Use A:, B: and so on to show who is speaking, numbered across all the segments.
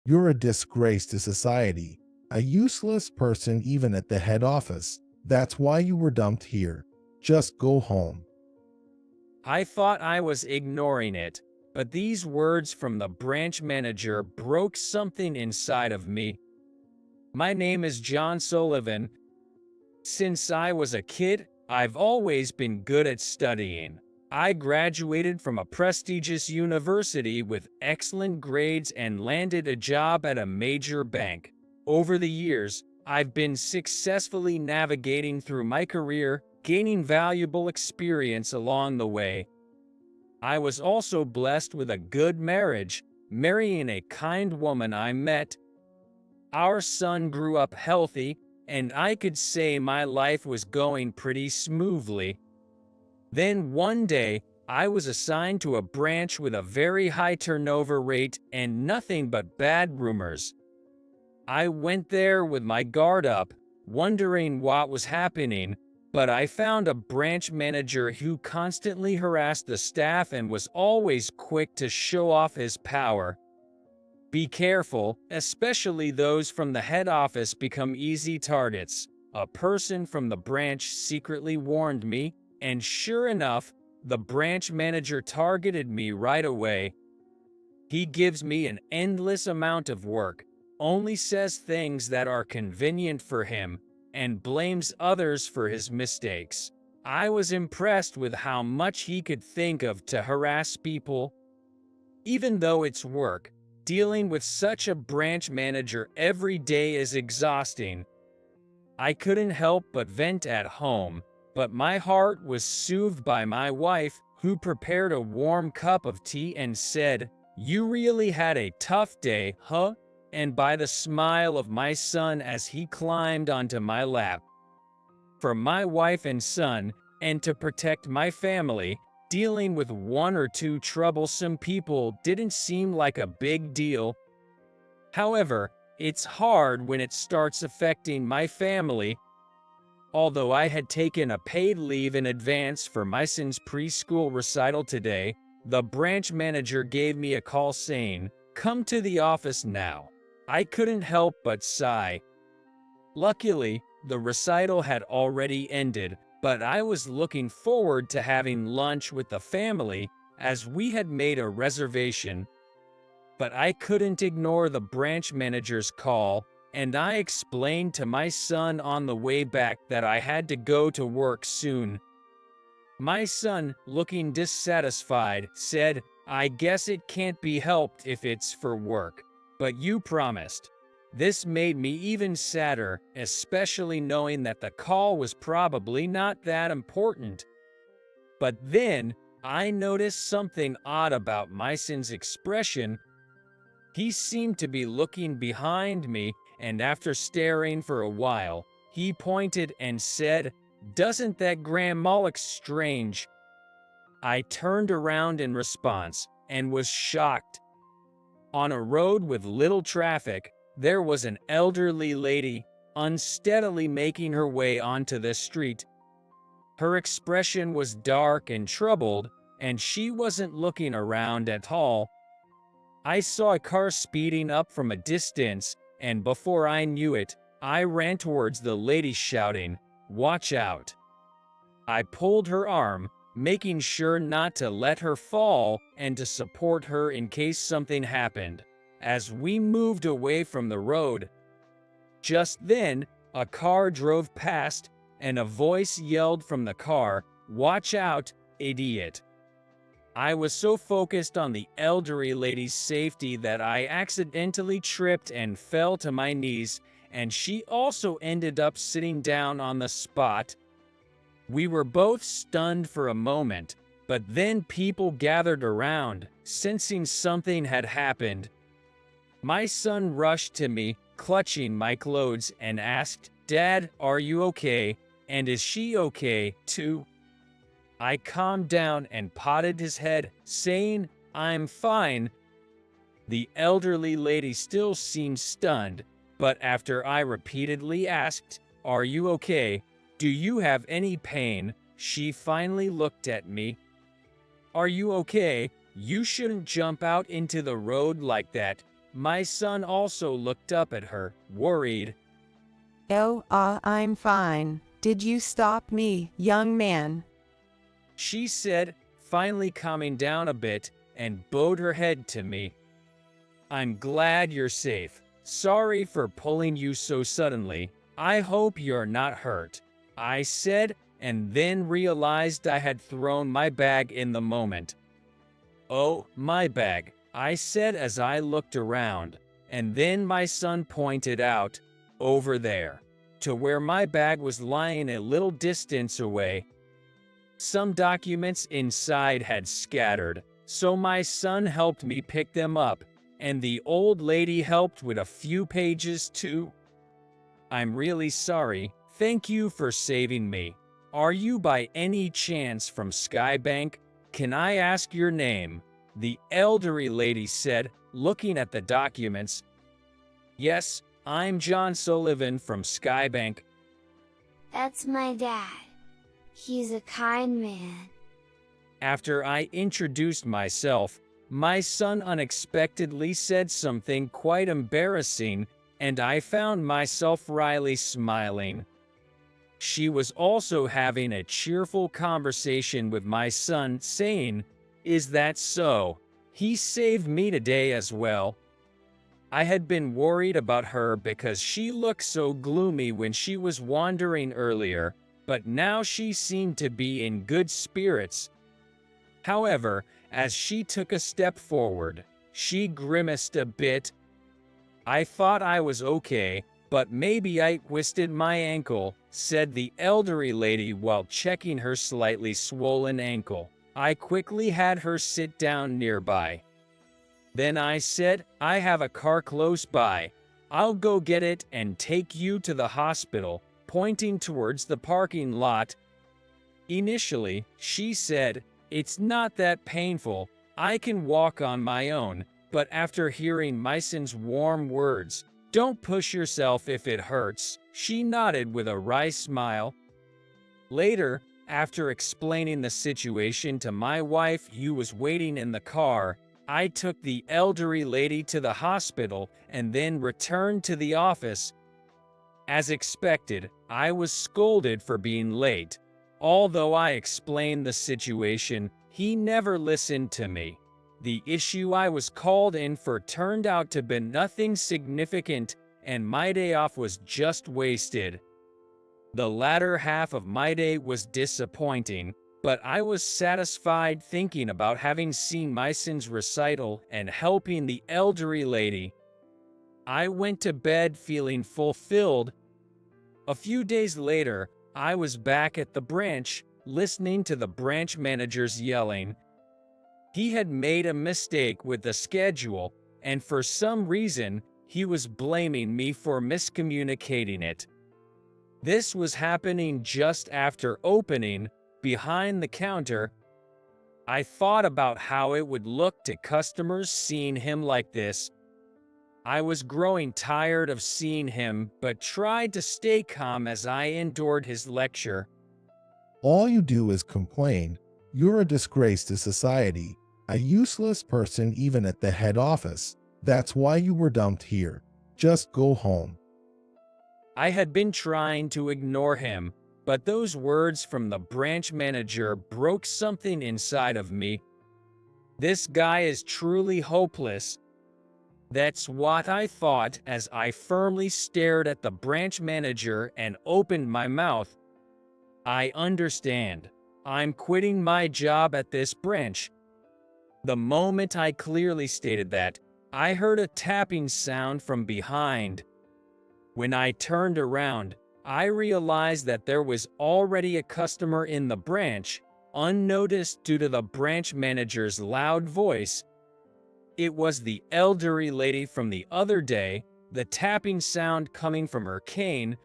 A: You're a disgrace to society, a useless person even at the head office. That's why you were dumped here. Just go home.
B: I thought I was ignoring it, but these words from the branch manager broke something inside of me. My name is John Sullivan. Since I was a kid, I've always been good at studying. I graduated from a prestigious university with excellent grades and landed a job at a major bank. Over the years, I've been successfully navigating through my career, gaining valuable experience along the way. I was also blessed with a good marriage, marrying a kind woman I met. Our son grew up healthy, and I could say my life was going pretty smoothly. Then one day, I was assigned to a branch with a very high turnover rate and nothing but bad rumors. I went there with my guard up, wondering what was happening, but I found a branch manager who constantly harassed the staff and was always quick to show off his power. Be careful, especially those from the head office become easy targets. A person from the branch secretly warned me, and sure enough, the branch manager targeted me right away. He gives me an endless amount of work, only says things that are convenient for him, and blames others for his mistakes. I was impressed with how much he could think of to harass people. Even though it's work, dealing with such a branch manager every day is exhausting. I couldn't help but vent at home, but my heart was soothed by my wife, who prepared a warm cup of tea and said, "You really had a tough day, huh?" And by the smile of my son as he climbed onto my lap. For my wife and son, and to protect my family, dealing with one or two troublesome people didn't seem like a big deal. However, it's hard when it starts affecting my family. Although I had taken a paid leave in advance for my son's preschool recital today, the branch manager gave me a call saying, "Come to the office now." I couldn't help but sigh. Luckily, the recital had already ended, but I was looking forward to having lunch with the family as we had made a reservation. But I couldn't ignore the branch manager's call, and I explained to my son on the way back that I had to go to work soon. My son, looking dissatisfied, said, "I guess it can't be helped if it's for work, but you promised." This made me even sadder, especially knowing that the call was probably not that important. But then, I noticed something odd about my son's expression. He seemed to be looking behind me, and after staring for a while, he pointed and said, "Doesn't that grandma look strange?" I turned around in response, and was shocked. On a road with little traffic, there was an elderly lady, unsteadily making her way onto the street. Her expression was dark and troubled, and she wasn't looking around at all. I saw a car speeding up from a distance, and before I knew it, I ran towards the lady shouting, "Watch out." I pulled her arm, making sure not to let her fall and to support her in case something happened. As we moved away from the road, just then, a car drove past, and a voice yelled from the car, "Watch out, idiot." I was so focused on the elderly lady's safety that I accidentally tripped and fell to my knees, and she also ended up sitting down on the spot. We were both stunned for a moment, but then people gathered around, sensing something had happened. My son rushed to me, clutching my clothes, and asked, "Dad, are you okay? And is she okay, too?" I calmed down and patted his head, saying, "I'm fine." The elderly lady still seemed stunned, but after I repeatedly asked, "Are you okay? Do you have any pain?" she finally looked at me. "Are you okay? You shouldn't jump out into the road like that. My son also looked up at her, worried.
C: Oh, I'm fine. Did you stop me, young man?
B: She said, finally calming down a bit, and bowed her head to me. I'm glad you're safe. Sorry for pulling you so suddenly. I hope you're not hurt, I said, and then realized I had thrown my bag in the moment. Oh, my bag, I said as I looked around, and then my son pointed out, over there, to where my bag was lying a little distance away. Some documents inside had scattered, so my son helped me pick them up, and the old lady helped with a few pages too. I'm really sorry. Thank you for saving me. Are you by any chance from Skybank? Can I ask your name? The elderly lady said, looking at the documents. Yes, I'm John Sullivan from Skybank.
D: That's my dad. He's a kind man.
B: After I introduced myself, my son unexpectedly said something quite embarrassing, and I found myself wryly smiling. She was also having a cheerful conversation with my son, saying, "Is that so? He saved me today as well." I had been worried about her because she looked so gloomy when she was wandering earlier, but now she seemed to be in good spirits. However, as she took a step forward, she grimaced a bit. I thought I was okay, but maybe I twisted my ankle, said the elderly lady while checking her slightly swollen ankle. I quickly had her sit down nearby. Then I said, I have a car close by. I'll go get it and take you to the hospital, pointing towards the parking lot. Initially, she said, it's not that painful. I can walk on my own. But after hearing my son's warm words, don't push yourself if it hurts, she nodded with a wry smile. Later, after explaining the situation to my wife who was waiting in the car, I took the elderly lady to the hospital and then returned to the office. As expected, I was scolded for being late. Although I explained the situation, he never listened to me. The issue I was called in for turned out to be nothing significant, and my day off was just wasted. The latter half of my day was disappointing, but I was satisfied thinking about having seen my son's recital and helping the elderly lady. I went to bed feeling fulfilled. A few days later, I was back at the branch, listening to the branch managers yelling. He had made a mistake with the schedule, and for some reason, he was blaming me for miscommunicating it. This was happening just after opening, behind the counter. I thought about how it would look to customers seeing him like this. I was growing tired of seeing him, but tried to stay calm as I endured his lecture.
A: All you do is complain. You're a disgrace to society, a useless person even at the head office. That's why you were dumped here. Just go home.
B: I had been trying to ignore him, but those words from the branch manager broke something inside of me. This guy is truly hopeless. That's what I thought as I firmly stared at the branch manager and opened my mouth. I understand. I'm quitting my job at this branch. The moment I clearly stated that, I heard a tapping sound from behind. When I turned around, I realized that there was already a customer in the branch, unnoticed due to the branch manager's loud voice. It was the elderly lady from the other day, the tapping sound coming from her cane.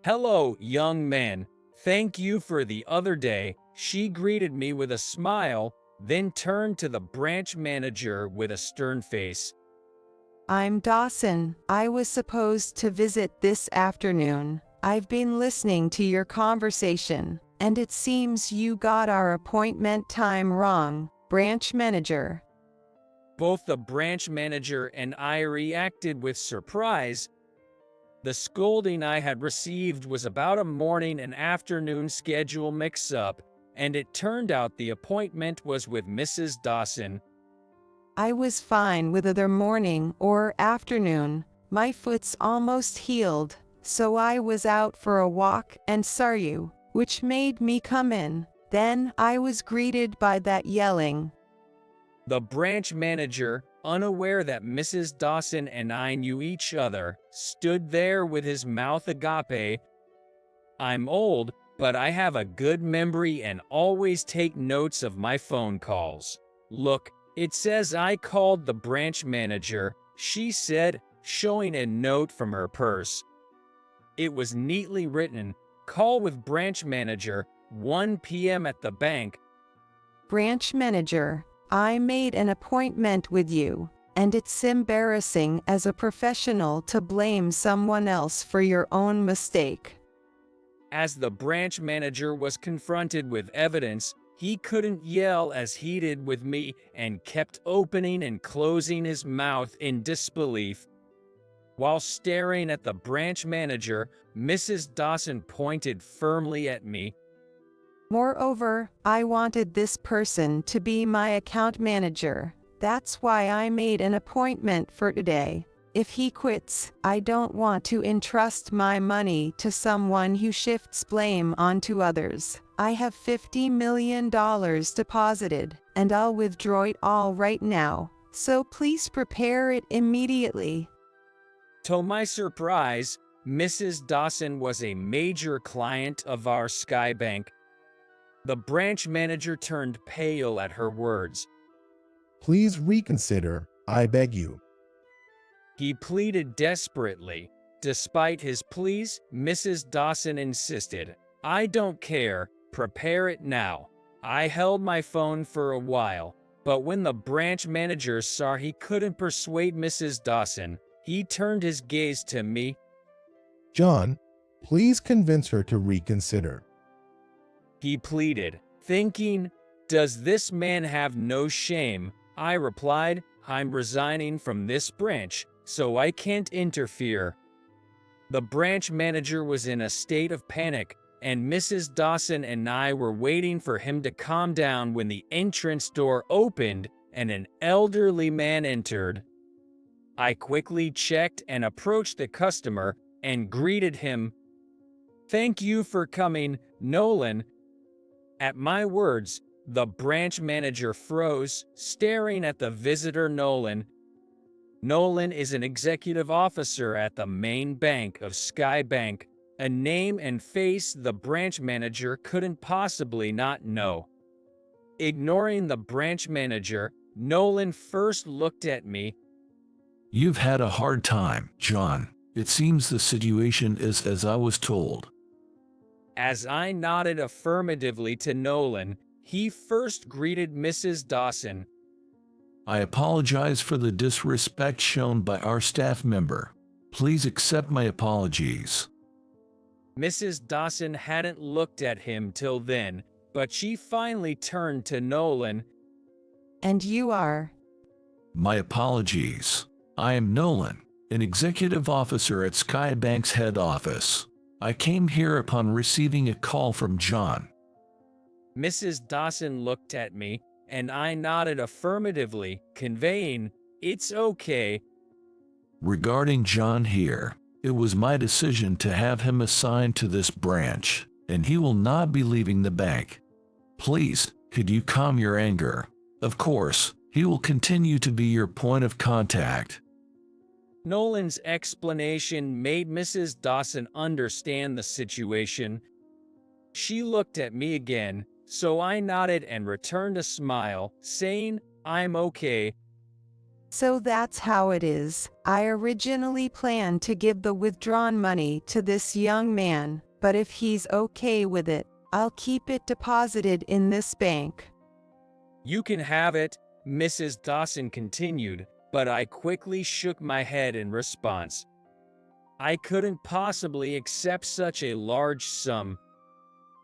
B: "Hello, young man. Thank you for the other day," she greeted me with a smile, then turned to the branch manager with a stern face.
C: I'm Dawson. I was supposed to visit this afternoon. I've been listening to your conversation, and it seems you got our appointment time wrong, branch manager.
B: Both the branch manager and I reacted with surprise. The scolding I had received was about a morning and afternoon schedule mix-up, and it turned out the appointment was with Mrs. Dawson.
C: I was fine with either morning or afternoon. My foot's almost healed, so I was out for a walk and saw you, which made me come in. Then I was greeted by that yelling.
B: The branch manager, unaware that Mrs. Dawson and I knew each other, stood there with his mouth agape. I'm old, but I have a good memory and always take notes of my phone calls. Look, it says I called the branch manager, she said, showing a note from her purse. It was neatly written, call with branch manager, 1 p.m. at the bank.
C: Branch manager, I made an appointment with you, and it's embarrassing as a professional to blame someone else for your own mistake.
B: As the branch manager was confronted with evidence, he couldn't yell as he did with me and kept opening and closing his mouth in disbelief. While staring at the branch manager, Mrs. Dawson pointed firmly at me.
C: Moreover, I wanted this person to be my account manager. That's why I made an appointment for today. If he quits, I don't want to entrust my money to someone who shifts blame onto others. I have $50 million deposited, and I'll withdraw it all right now. So please prepare it immediately.
B: To my surprise, Mrs. Dawson was a major client of our Sky Bank. The branch manager turned pale at her words.
A: Please reconsider, I beg you.
B: He pleaded desperately. Despite his pleas, Mrs. Dawson insisted. I don't care, prepare it now. I held my phone for a while, but when the branch manager saw he couldn't persuade Mrs. Dawson, he turned his gaze to me.
A: John, please convince her to reconsider.
B: He pleaded, thinking, does this man have no shame? I replied, I'm resigning from this branch, so I can't interfere. The branch manager was in a state of panic, and Mrs. Dawson and I were waiting for him to calm down when the entrance door opened and an elderly man entered. I quickly checked and approached the customer and greeted him. Thank you for coming, Nolan. At my words, the branch manager froze, staring at the visitor Nolan. Nolan is an executive officer at the main bank of Sky Bank, a name and face the branch manager couldn't possibly not know. Ignoring the branch manager, Nolan first looked at me.
E: You've had a hard time, John. It seems the situation is as I was told.
B: As I nodded affirmatively to Nolan, he first greeted Mrs. Dawson.
E: I apologize for the disrespect shown by our staff member. Please accept my apologies.
B: Mrs. Dawson hadn't looked at him till then, but she finally turned to Nolan.
C: And you are?
E: My apologies. I am Nolan, an executive officer at Sky Bank's head office. I came here upon receiving a call from John.
B: Mrs. Dawson looked at me, and I nodded affirmatively, conveying, it's okay.
E: Regarding John here, it was my decision to have him assigned to this branch, and he will not be leaving the bank. Please, could you calm your anger? Of course, he will continue to be your point of contact.
B: Nolan's explanation made Mrs. Dawson understand the situation. She looked at me again, so I nodded and returned a smile, saying, I'm okay.
C: So that's how it is. I originally planned to give the withdrawn money to this young man, but if he's okay with it, I'll keep it deposited in this bank.
B: You can have it, Mrs. Dawson continued, but I quickly shook my head in response. I couldn't possibly accept such a large sum.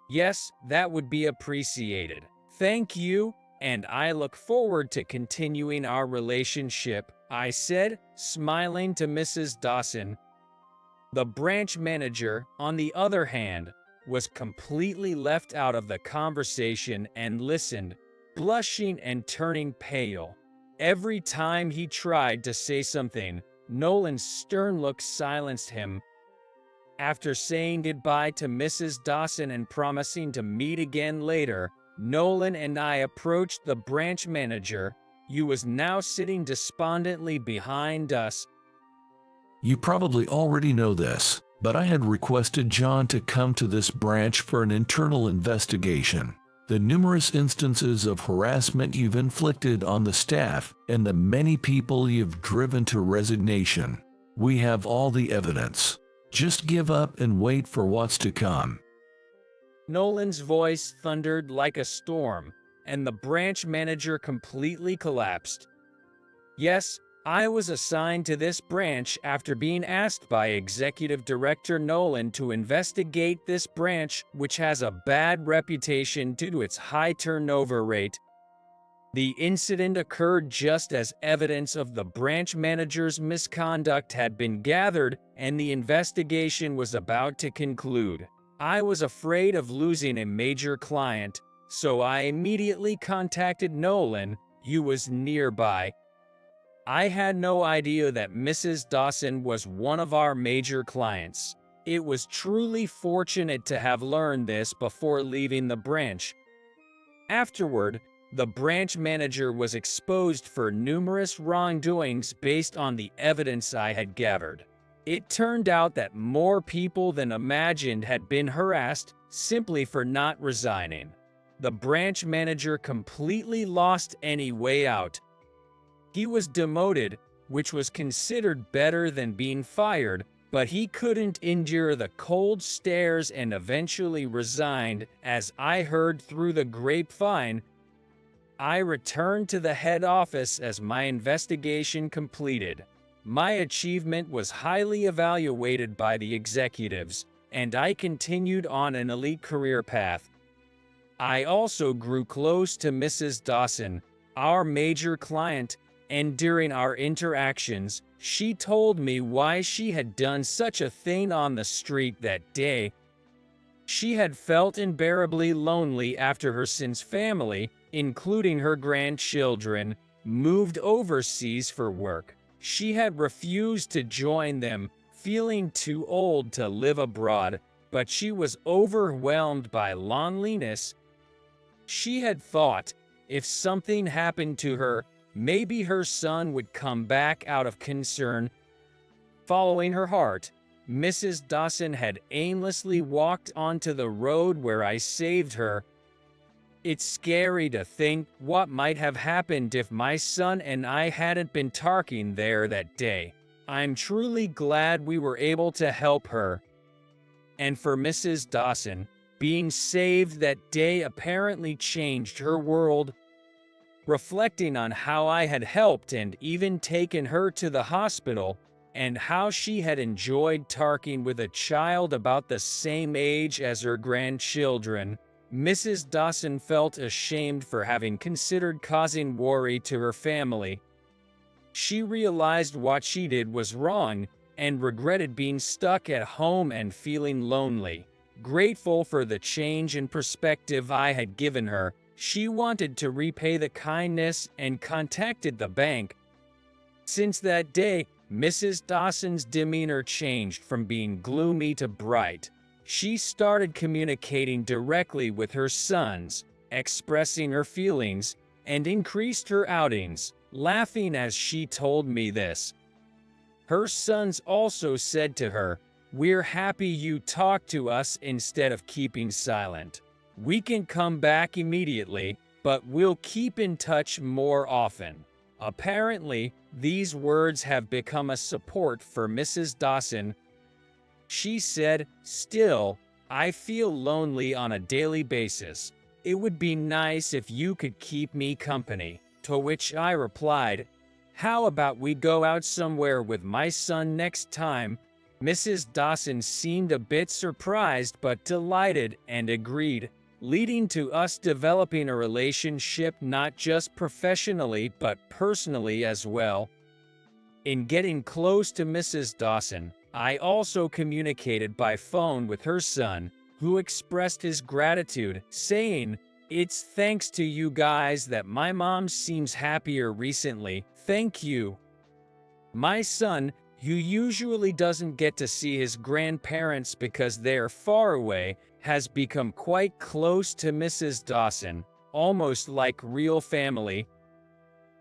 B: Yes, that would be appreciated. Thank you, and I look forward to continuing our relationship," I said, smiling to Mrs. Dawson. The branch manager, on the other hand, was completely left out of the conversation and listened, blushing and turning pale. Every time he tried to say something, Nolan's stern look silenced him. After saying goodbye to Mrs. Dawson and promising to meet again later, Nolan and I approached the branch manager, who was now sitting despondently behind us.
E: You probably already know this, but I had requested John to come to this branch for an internal investigation. The numerous instances of harassment you've inflicted on the staff and the many people you've driven to resignation. We have all the evidence. Just give up and wait for what's to come.
B: Nolan's voice thundered like a storm, and the branch manager completely collapsed. Yes, I was assigned to this branch after being asked by Executive Director Nolan to investigate this branch, which has a bad reputation due to its high turnover rate. The incident occurred just as evidence of the branch manager's misconduct had been gathered and the investigation was about to conclude. I was afraid of losing a major client, so I immediately contacted Nolan, who was nearby. I had no idea that Mrs. Dawson was one of our major clients. It was truly fortunate to have learned this before leaving the branch. Afterward, the branch manager was exposed for numerous wrongdoings based on the evidence I had gathered. It turned out that more people than imagined had been harassed simply for not resigning. The branch manager completely lost any way out. He was demoted, which was considered better than being fired, but he couldn't endure the cold stares and eventually resigned, as I heard through the grapevine. I returned to the head office as my investigation completed. My achievement was highly evaluated by the executives, and I continued on an elite career path. I also grew close to Mrs. Dawson, our major client, and during our interactions, she told me why she had done such a thing on the street that day. She had felt unbearably lonely after her son's family, including her grandchildren, moved overseas for work. She had refused to join them, feeling too old to live abroad, but she was overwhelmed by loneliness. She had thought, if something happened to her, maybe her son would come back out of concern. Following her heart, Mrs. Dawson had aimlessly walked onto the road where I saved her. It's scary to think what might have happened if my son and I hadn't been talking there that day. I'm truly glad we were able to help her. And for Mrs. Dawson, being saved that day apparently changed her world. Reflecting on how I had helped and even taken her to the hospital, and how she had enjoyed talking with a child about the same age as her grandchildren, Mrs. Dawson felt ashamed for having considered causing worry to her family. She realized what she did was wrong, and regretted being stuck at home and feeling lonely. Grateful for the change in perspective I had given her, she wanted to repay the kindness and contacted the bank. Since that day, Mrs. Dawson's demeanor changed from being gloomy to bright. She started communicating directly with her sons, expressing her feelings, and increased her outings, laughing as she told me this. Her sons also said to her, "We're happy you talked to us instead of keeping silent. We can come back immediately, but we'll keep in touch more often." Apparently, these words have become a support for Mrs. Dawson. She said, "Still, I feel lonely on a daily basis. It would be nice if you could keep me company." To which I replied, "How about we go out somewhere with my son next time?" Mrs. Dawson seemed a bit surprised but delighted and agreed. leading to us developing a relationship not just professionally but personally as well. In getting close to Mrs. Dawson, I also communicated by phone with her son, who expressed his gratitude, saying, "It's thanks to you guys that my mom seems happier recently, thank you." My son, who usually doesn't get to see his grandparents because they're far away, has become quite close to Mrs. Dawson, almost like real family.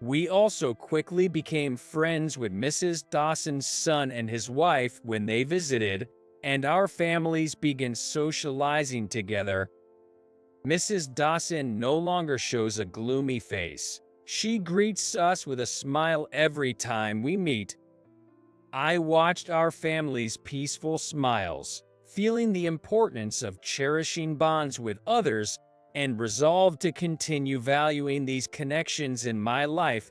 B: We also quickly became friends with Mrs. Dawson's son and his wife when they visited, and our families began socializing together. Mrs. Dawson no longer shows a gloomy face. She greets us with a smile every time we meet. I watched our family's peaceful smiles, feeling the importance of cherishing bonds with others, and resolved to continue valuing these connections in my life